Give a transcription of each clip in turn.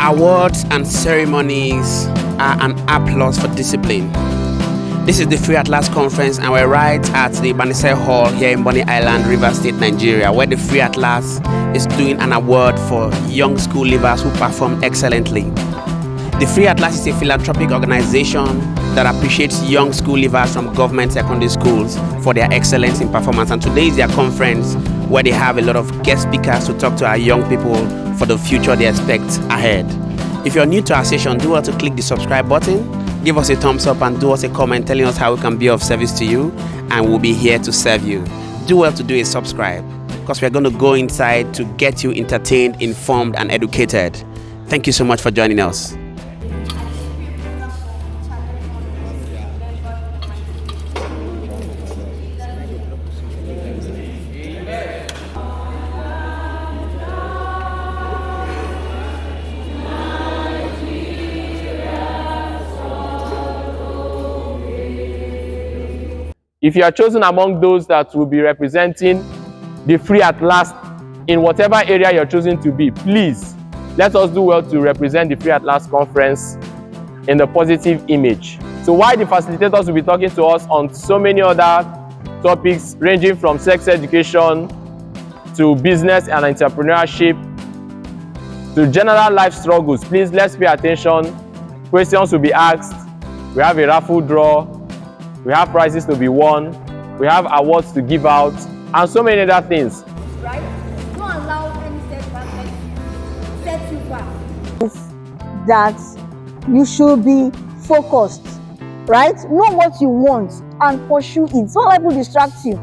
Awards and ceremonies are an applause for discipline. This is the Free at Last conference, and we're right at the Bonny Hall here in Bonny Island, Rivers State, Nigeria, where the Free at Last is doing an award for young school leavers who perform excellently. The Free at Last is a philanthropic organization that appreciates young school leavers from government secondary schools for their excellence in performance. And today is their conference where they have a lot of guest speakers to talk to our young people for the future they expect ahead. If you're new to our session, do well to click the subscribe button, give us a thumbs up, and do us a comment telling us how we can be of service to you, and we'll be here to serve you. Do well to do a subscribe, because we're going to go inside to get you entertained, informed, and educated. Thank you so much for joining us. If you are chosen among those that will be representing the Free at Last in whatever area you're choosing to be, please let us do well to represent the Free at Last conference in the positive image. So while the facilitators will be talking to us on so many other topics ranging from sex education to business and entrepreneurship to general life struggles, please let's pay attention. Questions will be asked. We have a raffle draw. We have prizes to be won, we have awards to give out, and so many other things. Right? Don't allow any setback to set you back. That you should be focused, right? Know what you want and pursue it. Don't let people distract you.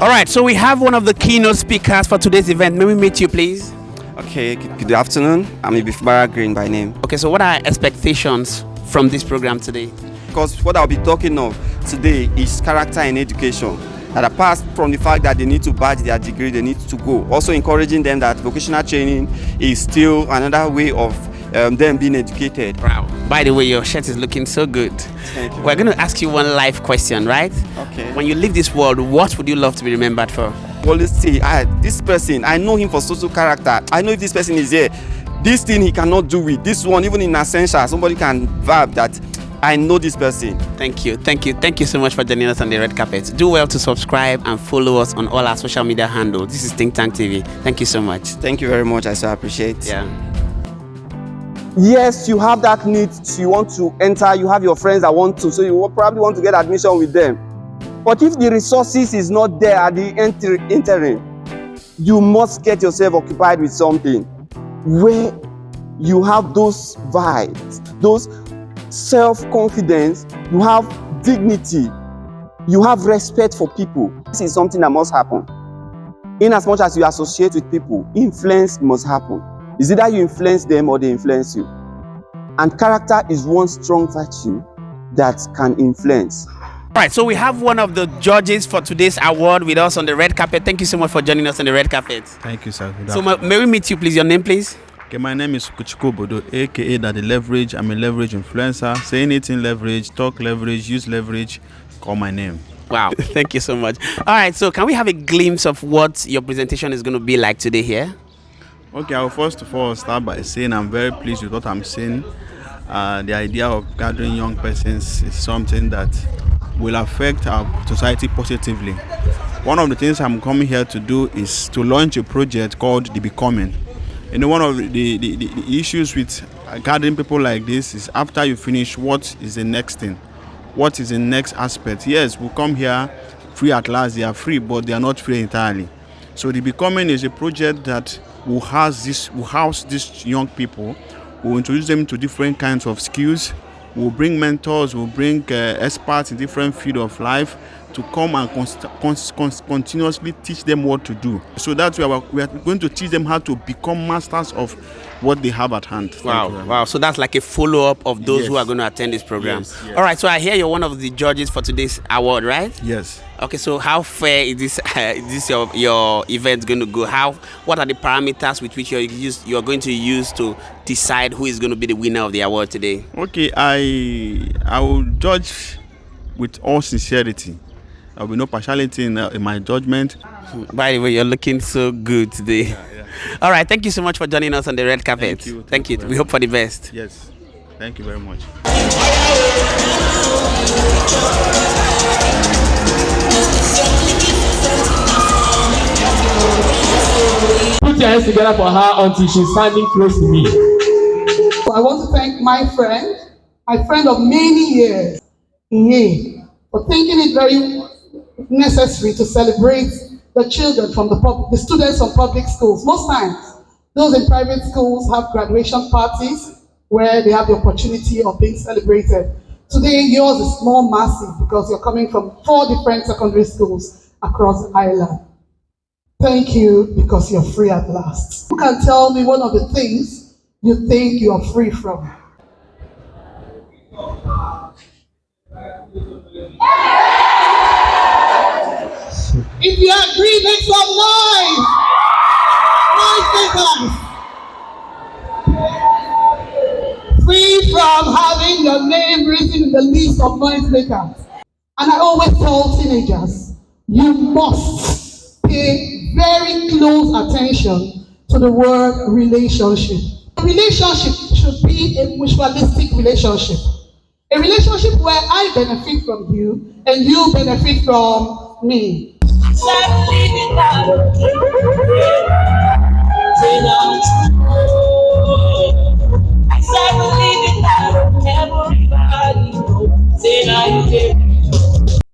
All right, so we have one of the keynote speakers for today's event. May we meet you, please? Okay, good afternoon. I'm Ibifbara Green by name. Okay, so what are expectations from this program today? Because what I'll be talking of today is character in education. That apart from the fact that they need to badge their degree, they need to go. Also encouraging them that vocational training is still another way of them being educated. Wow. By the way, your shirt is looking so good. Thank you. We're going to ask you one live question, right? Okay. When you leave this world, what would you love to be remembered for? Always say, this person, I know him for social character. I know if this person is here, this thing he cannot do with. This one, even in Essential, somebody can vibe that I know this person. Thank you so much for joining us on the red carpet. Do well to subscribe and follow us on all our social media handles. This is Think Tank TV. Thank you so much. Thank you very much. I so appreciate. Yeah. Yes, you have that need. You want to enter. You have your friends that want to, so you will probably want to get admission with them. But if the resources is not there at the interim, you must get yourself occupied with something where you have those vibes, those self-confidence, you have dignity, you have respect for people. This is something that must happen. In as much as you associate with people, influence must happen. It's either you influence them or they influence you. And character is one strong virtue that can influence. All right, so we have one of the judges for today's award with us on the red carpet. Thank you so much for joining us on the red carpet. Thank you, sir. So may we meet you, please? Your name, please? Okay, my name is Kuchiko Bodo, aka Daddy Leverage. I'm a leverage influencer. Say anything leverage, talk leverage, use leverage, call my name. Wow, thank you so much. All right, so can we have a glimpse of what your presentation is going to be like today here? Okay, I will first of all start by saying I'm very pleased with what I'm seeing. The idea of gathering young persons is something that will affect our society positively. One of the things I'm coming here to do is to launch a project called The Becoming. You know, one of the issues with gathering people like this is after you finish, what is the next thing? What is the next aspect? Yes, we come here free at last. They are free, but they are not free entirely. So The Becoming is a project that will house these young people. We'll introduce them to different kinds of skills. We'll bring mentors. We'll bring experts in different fields of life to come and continuously teach them what to do. So that's where we are going to teach them how to become masters of what they have at hand. Wow. So that's like a follow-up of those who are going to attend this program. Yes. All right, so I hear you're one of the judges for today's award, right? Yes. Okay, so how fair is this your event going to go? What are the parameters with which you're going to use to decide who is going to be the winner of the award today? Okay, I will judge with all sincerity. There will be no partiality in my judgment. By the way, you're looking so good today. All right, thank you so much for joining us on the red carpet. Thank you. We hope for the best. Yes, thank you very much. Put your hands together for her until she's standing close to me. I want to thank my friend of many years, Nye, for thinking it very necessary to celebrate the children from the students from public schools. Most times, those in private schools have graduation parties where they have the opportunity of being celebrated. Today, yours is more massive because you're coming from 4 different secondary schools across Ireland. Thank you because you're free at last. You can tell me one of the things you think you are free from. If you agree, make some noise! Noise makers! Free from having your name written in the list of noise makers. And I always tell teenagers, you must pay very close attention to the word relationship. A relationship should be a mutualistic relationship. A relationship where I benefit from you and you benefit from me.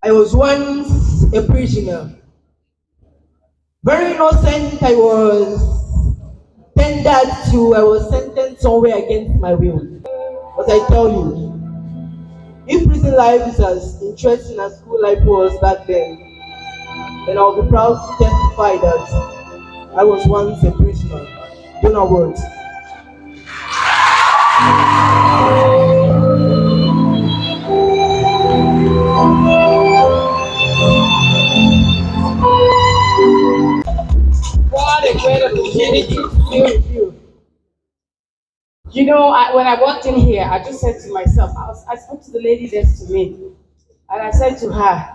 I was once a prisoner. Very innocent, I was sentenced somewhere against my will. But I tell you, if prison life is as interesting as school life was back then I'll be proud to testify that I was once a prisoner. Donor words. What a great opportunity to be with you. You know, when I walked in here, I just said to myself, I spoke to the lady next to me, and I said to her,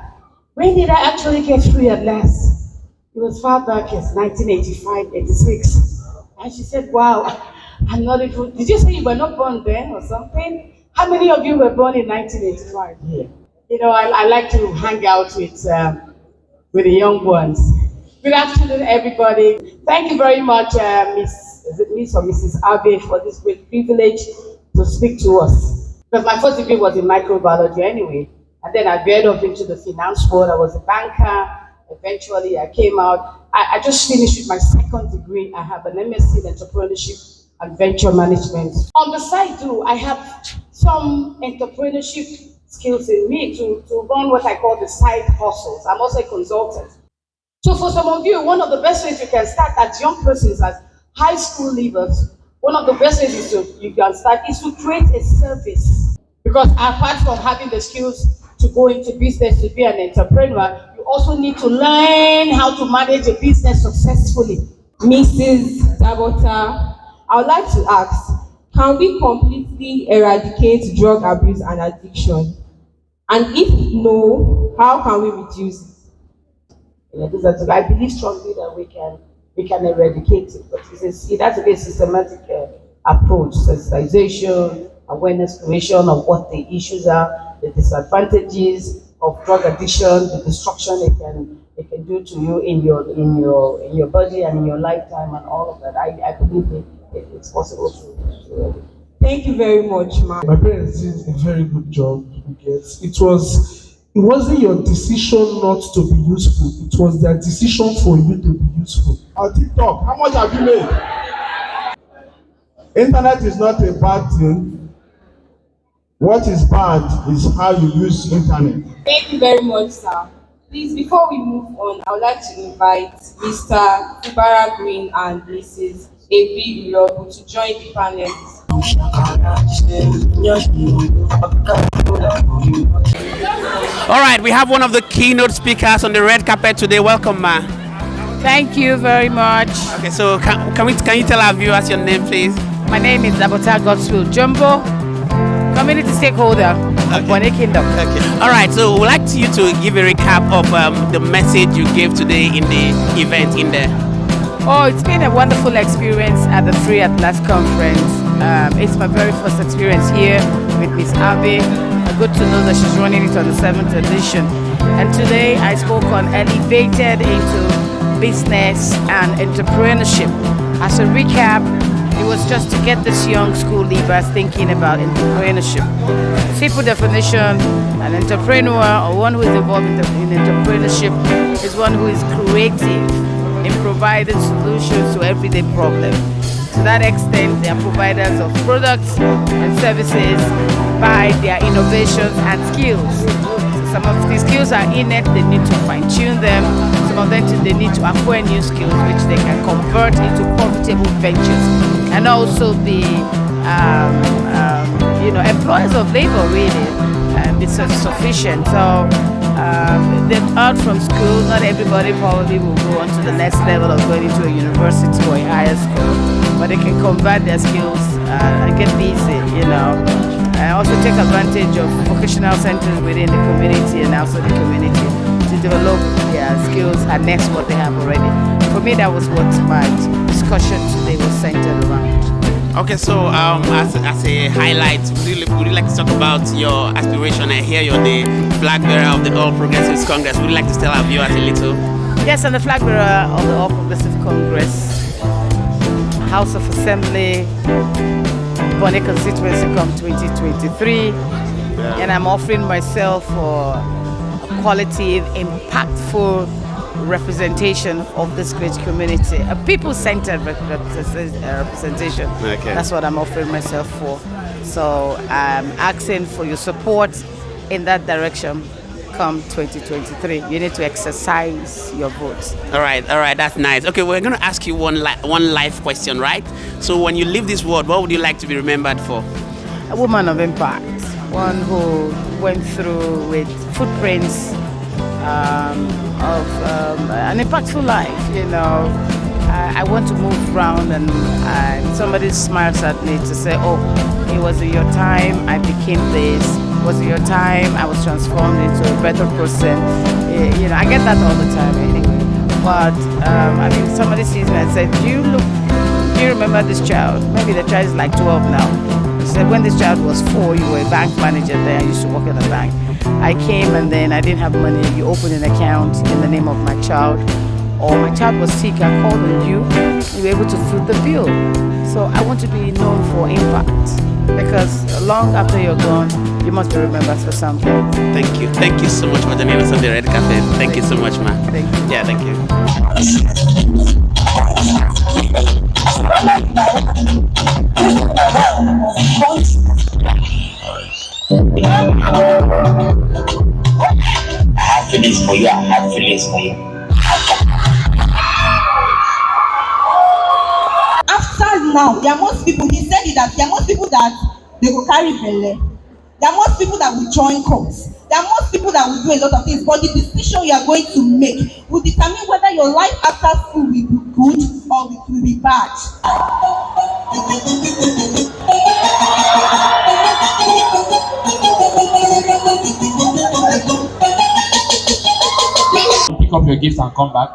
when did I actually get free at last? It was far back as 1985, 86. And she said, wow, I'm not even, did you say you were not born then or something? How many of you were born in 1985? Yeah. You know, I like to hang out with the young ones. Good afternoon, everybody. Thank you very much, Miss or Mrs. Abbey, for this great privilege to speak to us. Because my first degree was in microbiology anyway. And then I veered off into the finance world. I was a banker. Eventually, I came out. I just finished with my second degree. I have an MSc in entrepreneurship and venture management. On the side, too, I have some entrepreneurship skills in me to run what I call the side hustles. I'm also a consultant. So for some of you, one of the best ways you can start as young persons, as high school leavers, one of the best ways you can start is to create a service. Because apart from having the skills to go into business, to be an entrepreneur, you also need to learn how to manage a business successfully. Mrs. Dabota, I would like to ask, can we completely eradicate drug abuse and addiction? And if no, how can we reduce it? Yeah, I believe strongly that we can eradicate it, but it has to be a systematic approach, sensitization, awareness creation of what the issues are, the disadvantages of drug addiction, the destruction it can do to you in your body and in your lifetime and all of that. I believe it's possible to Thank you very much, ma'am. My parents did a very good job. It wasn't your decision not to be useful. It was their decision for you to be useful. On TikTok, how much have you made? Internet is not a bad thing. What is bad is how you use internet. Thank you very much, sir. Please, before we move on, I would like to invite Mr. Kubara Green and Mrs. A.B. Ulobu to join the panelists. All right, we have one of the keynote speakers on the red carpet today. Welcome, ma. Thank you very much. Okay, so can you tell our viewers your name, please? My name is Dabota Godswill Jumbo, community stakeholder. of Bonny Kingdom. Okay. All right. So we'd like you to give a recap of the message you gave today in the event in there. Oh, it's been a wonderful experience at the Free at Last conference. It's my very first experience here with Miss Abbey. Good to know that she's running it on the 7th edition. And today I spoke on elevated into business and entrepreneurship. As a recap, it was just to get this young school leavers thinking about entrepreneurship. Simple definition: an entrepreneur or one who is involved in entrepreneurship is one who is creative in providing solutions to everyday problems. To that extent, they are providers of products and services by their innovations and skills. Some of these skills are innate, they need to fine-tune them. Some of them they need to acquire new skills which they can convert into profitable ventures. And also the employers of labor really, it's sufficient. So they've earned from school. Not everybody probably will go on to the next level of going into a university or a higher school, but they can convert their skills and get busy, and also take advantage of vocational centers within the community and also the community to develop their skills and next what they have already. For me, that was what my discussion today was centered around. Okay, so as a highlight, would you like to talk about your aspiration? I hear you're the flag bearer of the All Progressives Congress. Would you like to tell our viewers a little? Yes, I'm the flag bearer of the All Progressive Congress, House of Assembly, Bonny constituency come 2023, and I'm offering myself for a qualitative, impactful representation of this great community, a people-centered representation. Okay. That's what I'm offering myself for. So I'm asking for your support in that direction come 2023. You need to exercise your vote. All right, that's nice. Okay, we're going to ask you one life question, right? So when you leave this world, what would you like to be remembered for? A woman of impact, one who went through with footprints of an impactful life. I want to move around and somebody smiles at me to say, oh, it was your time I became this. Was it your time I was transformed into a better person? I get that all the time anyway. But somebody sees me and said, do you remember this child? Maybe the child is like 12 now. She said, when this child was 4, you were a bank manager there. I used to work in a bank. I came and then I didn't have money. You opened an account in the name of my child. Or my child was sick, I called on you. You were able to foot the bill. So I want to be known for impact. Because long after you're gone, you must be remembered for something. Thank you. Thank you so much for joining us on the Red Carpet. Thank you so much, man. Thank you. Yeah, thank you. I have feelings for you. I have feelings for you. After now, there are most people, he said that there are most people that they will carry belly. There are most people that will join cults. There are most people that will do a lot of things, but the decision you are going to make will determine whether your life after school will be good or it will be bad. Pick up your gifts and come back.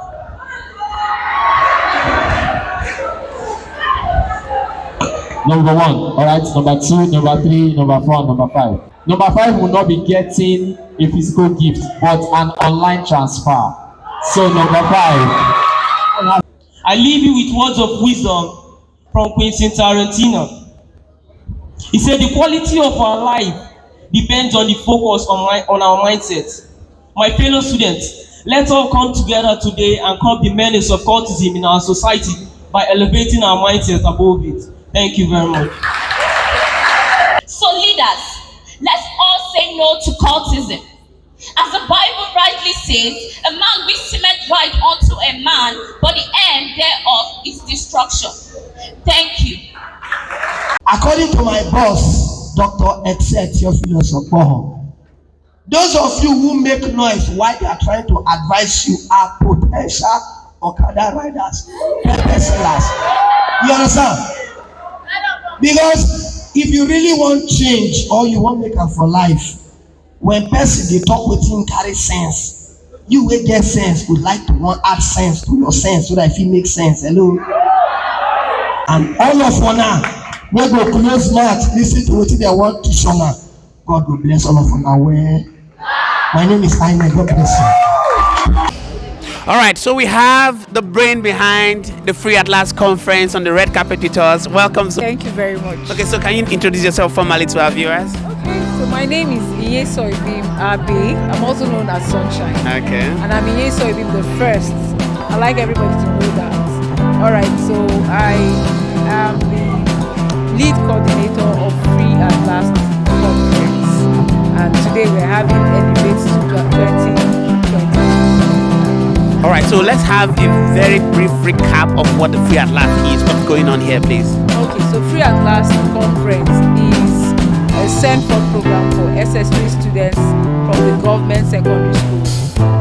Number 1, all right. Number 2, number 3, number 4, number 5. Number 5 will not be getting a physical gift, but an online transfer. So number 5. I leave you with words of wisdom from Quentin Tarantino. He said, the quality of our life depends on the focus on our mindset. My fellow students, let's all come together today and curb the menace of cultism in our society by elevating our mindset above it. Thank you very much. So leaders, let's all say no to cultism. As the Bible rightly says, a man wisdometh right unto a man, but the end thereof is destruction. Thank you. According to my boss, Dr. Theophilus Okoho, those of you who make noise while they are trying to advise you are potential Okada riders, sellers. You understand? Because if you really want change or you want make up for life, when person dey talk wetin carry sense, you wey get sense would like to wan add sense to your sense so that e fit make sense. Hello. And all of una wey go close mouth lis ten to wetin dem wan teach una, God go bless all of una well. My name is Aine. God bless you. All right, so we have the brain behind the Free at Last conference on the red carpet with us. Welcome. Thank you very much. Okay, so can you introduce yourself formally to our viewers? Okay, so my name is Nyedoibim Abbey. I'm also known as Sunshine. Okay. And I'm Nyedoibim the first. I like everybody to know that. All right, so I am the lead coordinator of Free at Last conference. And today we're having Elevate to 2020. All right, so let's have a very brief recap of what the Free at Last is. What's going on here, please? Okay, so Free at Last conference is a send-forth program for SS3 students from the government secondary school.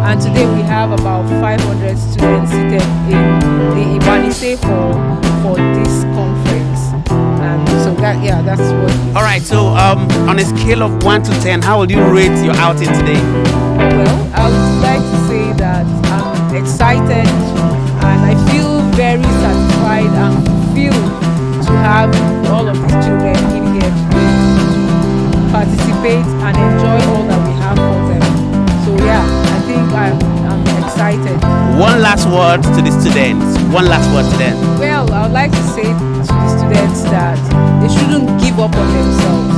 And today we have about 500 students seated in the Bonny hall for this conference. And so that's what. All right, so on a scale of 1 to 10, how would you rate your outing today? Well, I would like to say that I'm excited and I feel very satisfied and fulfilled to have all of these children in here today to participate and enjoy all that we have for them. So yeah, I think I'm excited. One last word to the students. One last word to them. Well, I would like to say to the students that they shouldn't give up on themselves.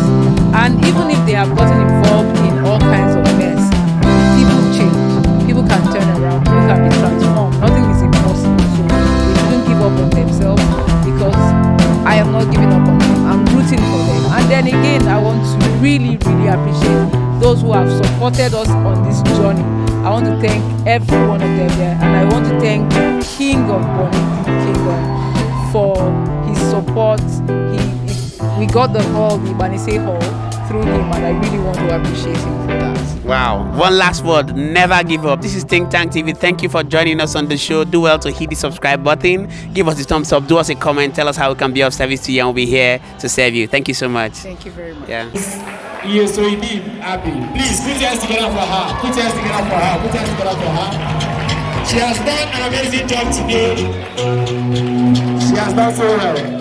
And even if they have gotten involved in all kinds of mess, people change. People can turn around. People can be transformed. Nothing is impossible. So they shouldn't give up on themselves because I am not giving up on them. I'm rooting for them. And then again, I want to really, really appreciate those who have supported us on this journey. I want to thank every one of them there. And I want to thank King of Bonny, for his support. We got the hall, the Bonny hall, through him, and I really want to appreciate him for that. Wow. One last word, never give up. This is Think Tank TV. Thank you for joining us on the show. Do well to hit the subscribe button. Give us a thumbs up. Do us a comment. Tell us how we can be of service to you, and we'll be here to serve you. Thank you so much. Thank you very much. Yeah. Nyedoibim Abbey. Please put your hands together for her. Put your hands together for her. Put your hands together for her. She has done an amazing job today. She has done so well.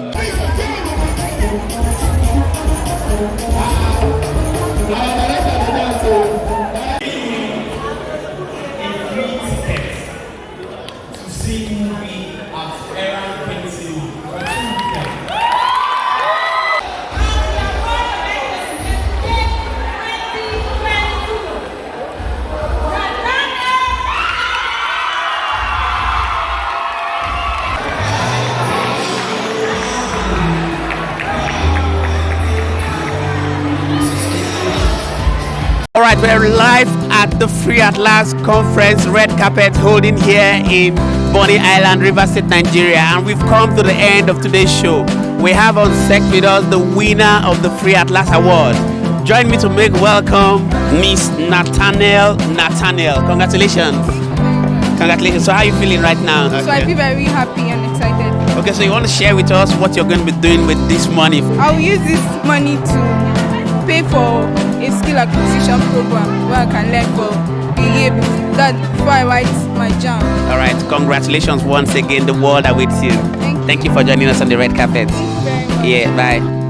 All right, we're live at the Free at Last conference, red carpet holding here in Bonny Island, Rivers State, Nigeria, and we've come to the end of today's show. We have on set with us the winner of the Free at Last award. Join me to make welcome Miss Nathaniel. Congratulations. Congratulations. So how are you feeling right now? So I feel very happy and excited. Okay, so you want to share with us what you're going to be doing with this money? I'll use this money to pay for a skill acquisition program where I can learn for a year before I write my jam. All right, congratulations once again. The world awaits you. Thank you for joining us on the red carpet. Thank you very much. Yeah, bye.